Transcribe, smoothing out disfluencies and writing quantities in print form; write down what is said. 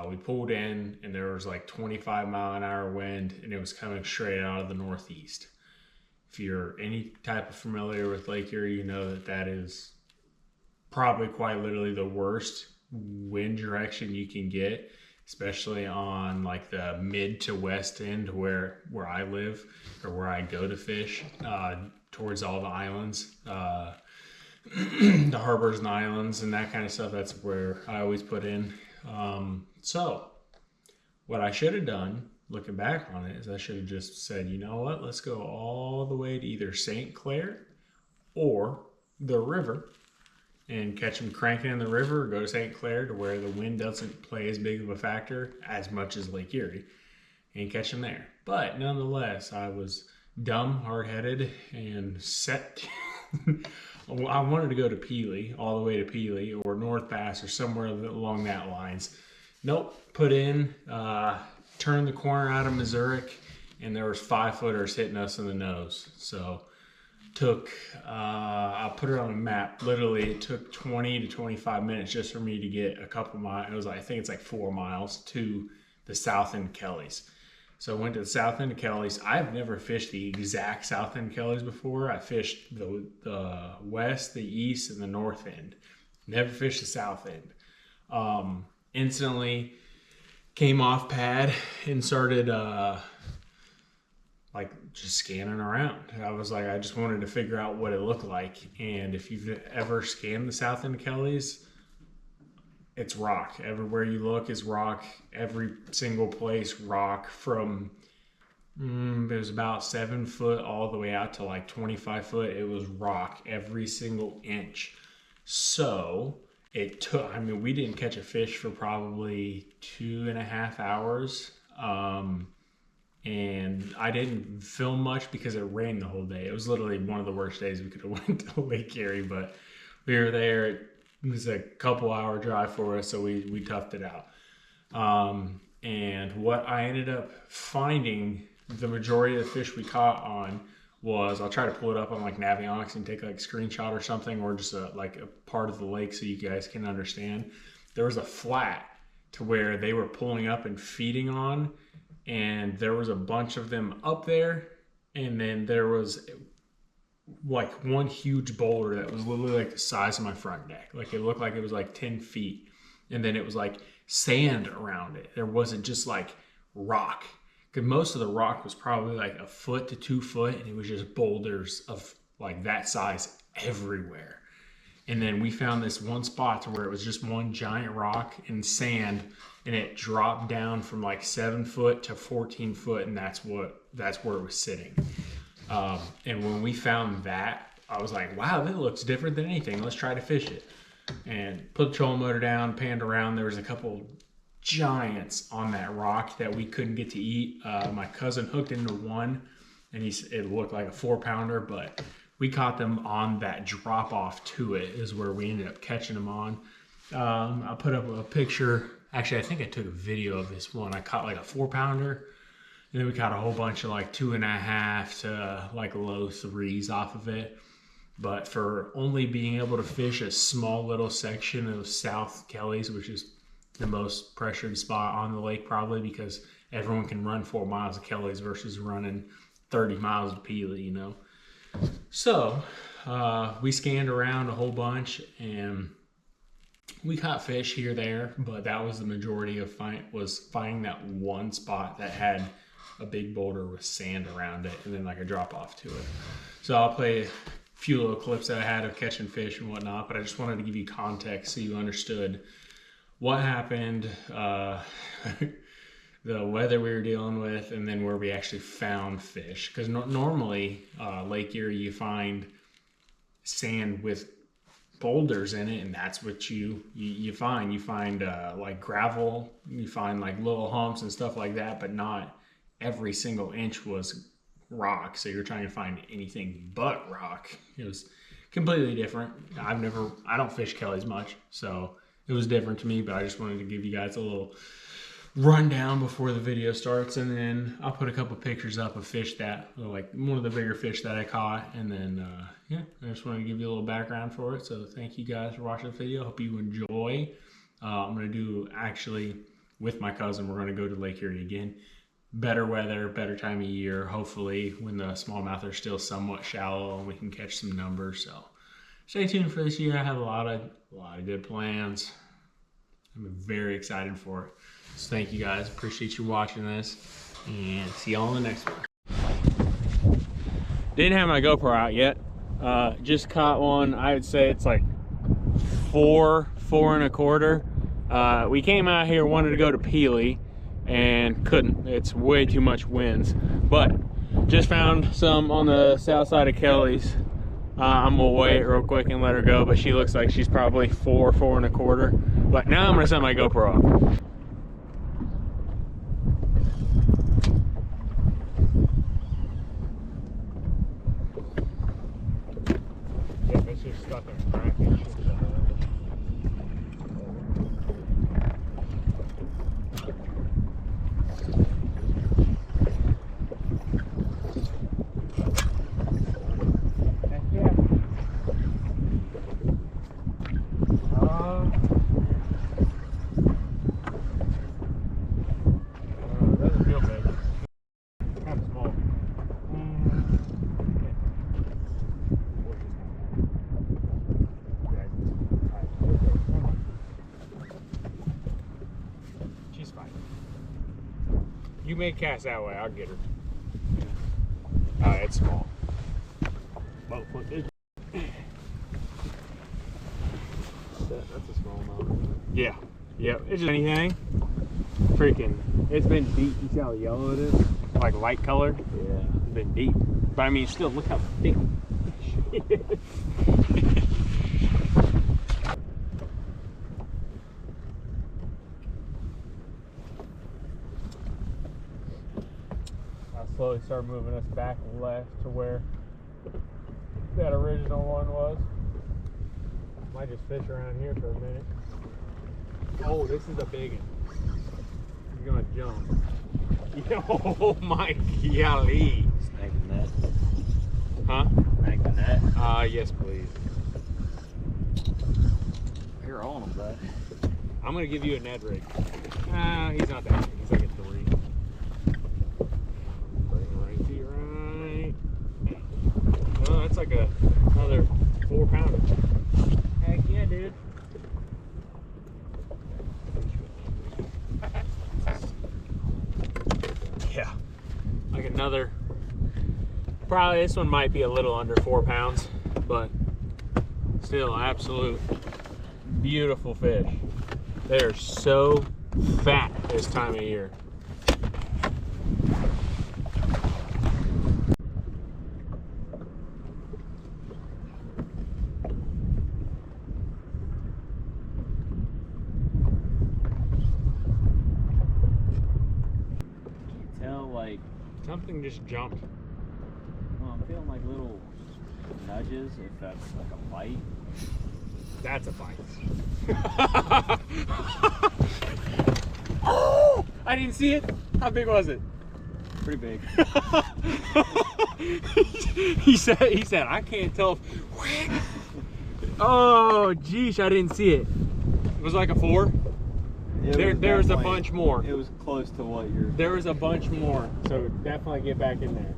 We pulled in and there was like 25-mile-an-hour wind and it was coming straight out of the northeast. If you're any type of familiar with Lake Erie, you know that that is probably quite literally the worst wind direction you can get, especially on like the mid to west end where I live or where I go to fish, towards all the islands, the harbors and islands and that kind of stuff. That's where I always put in. So what I should have done, looking back on it, is I should have just said, you know what, let's go all the way to either St. Clair or the river and catch them cranking in the river, or go to St. Clair to where the wind doesn't play as big of a factor as much as Lake Erie, and catch them there. But nonetheless, I was dumb, hard-headed, and set. I wanted to go to Pelee, all the way to Pelee, or North Pass, or somewhere along that lines. Nope, put in, turned the corner out of Missouri, and there was 5-footers hitting us in the nose. So took, I'll put it on a map, literally it took 20 to 25 minutes just for me to get a couple miles. It was like, I think it's like 4 miles to the south end of Kelly's. So I went to the south end of Kelly's. I've never fished the exact south end of Kelly's before. I fished the west, the east, and the north end. Never fished the south end. Instantly came off pad and started like just scanning around. I was like, I just wanted to figure out what it looked like. And if you've ever scanned the south end of Kelly's, it's rock. Everywhere you look is rock. Every single place rock, from it was about 7 foot all the way out to like 25 foot. It was rock every single inch. So it took, I mean, we didn't catch a fish for probably 2.5 hours. And I didn't film much because it rained the whole day. It was literally one of the worst days we could have went to Lake Erie, but we were there. It was a couple hour drive for us, so we toughed it out. And what I ended up finding, the majority of the fish we caught on, was, I'll try to pull it up on like Navionics and take like a screenshot or something, or just like a part of the lake so you guys can understand. There was a flat to where they were pulling up and feeding on, and there was a bunch of them up there, and then there was like one huge boulder that was literally like the size of my front deck. Like it looked like it was like 10 feet, and then it was like sand around it. There wasn't just like rock, because most of the rock was probably like 1 foot to 2 foot, and it was just boulders of like that size everywhere. And then we found this one spot to where it was just one giant rock and sand, and it dropped down from like 7 foot to 14 foot, and that's where it was sitting. And when we found that, I was like, wow, that looks different than anything. Let's try to fish it. And put the trolling motor down, panned around. There was a couple giants on that rock that we couldn't get to eat. My cousin hooked into one, and it looked like a 4-pounder, but we caught them on that drop off to it, is where we ended up catching them on. I put up a picture. Actually, I think I took a video of this one. I caught like a 4-pounder, and then we caught a whole bunch of like 2.5 to like low 3s off of it. But for only being able to fish a small little section of South Kelly's, which is the most pressured spot on the lake probably, because everyone can run 4 miles of Kelly's versus running 30 miles of Pelee, you know. So we scanned around a whole bunch, and we caught fish here there, but that was the majority of finding that one spot that had a big boulder with sand around it, and then like a drop off to it. So I'll play a few little clips that I had of catching fish and whatnot, but I just wanted to give you context so you understood what happened, the weather we were dealing with, and then where we actually found fish. Because normally, Lake Erie, you find sand with boulders in it, and that's what you find. You find like gravel, you find like little humps and stuff like that, but not every single inch was rock. So you're trying to find anything but rock. It was completely different. I don't fish Kelly's much, so it was different to me, but I just wanted to give you guys a little rundown before the video starts, and then I'll put a couple pictures up of fish that, like one of the bigger fish that I caught, and then yeah, I just wanted to give you a little background for it. So thank you guys for watching the video. Hope you enjoy. I'm going to do actually with my cousin, we're going to go to Lake Erie again. Better weather, better time of year, hopefully when the smallmouth are still somewhat shallow and we can catch some numbers. So stay tuned for this year. I have a lot of good plans. I'm very excited for it. So thank you guys. Appreciate you watching this, and see y'all in the next one. Didn't have my GoPro out yet. Just caught one. I would say it's like 4.25. We came out here, wanted to go to Peely, and couldn't. It's way too much winds. But just found some on the south side of Kelly's. I'm gonna wait real quick and let her go, but she looks like she's probably 4.25. But now I'm gonna set my GoPro up. Yep, it's just stuck in a crack. You may cast that way, I'll get her. It's small. Boat foot. That's a smallmouth. Yeah. Yep. It's just anything. Freaking. It's been deep. You see how yellow it is? Like light color? Yeah. It's been deep. But I mean, still, look how thick it is. Slowly start moving us back left to where that original one was. Might just fish around here for a minute. Oh, this is a big one. He's gonna jump. Oh my golly. Snag the net. Huh? Snag the net. Yes please. You're on him, bud. I'm gonna give you a Ned rig. He's not that big. He's like a 3. Oh, that's like another 4-pounder. Heck yeah, dude. Yeah, like another, probably this one might be a little under 4 pounds, but still absolute beautiful fish. They're so fat this time of year. Like something just jumped. Well, I'm feeling like little nudges, if that's like a bite. That's a bite. Oh! I didn't see it. How big was it? Pretty big. he said I can't tell if oh geesh, I didn't see it. It was like a 4. There was a bunch more. It was close to what you're. There was a bunch more, so definitely get back in there.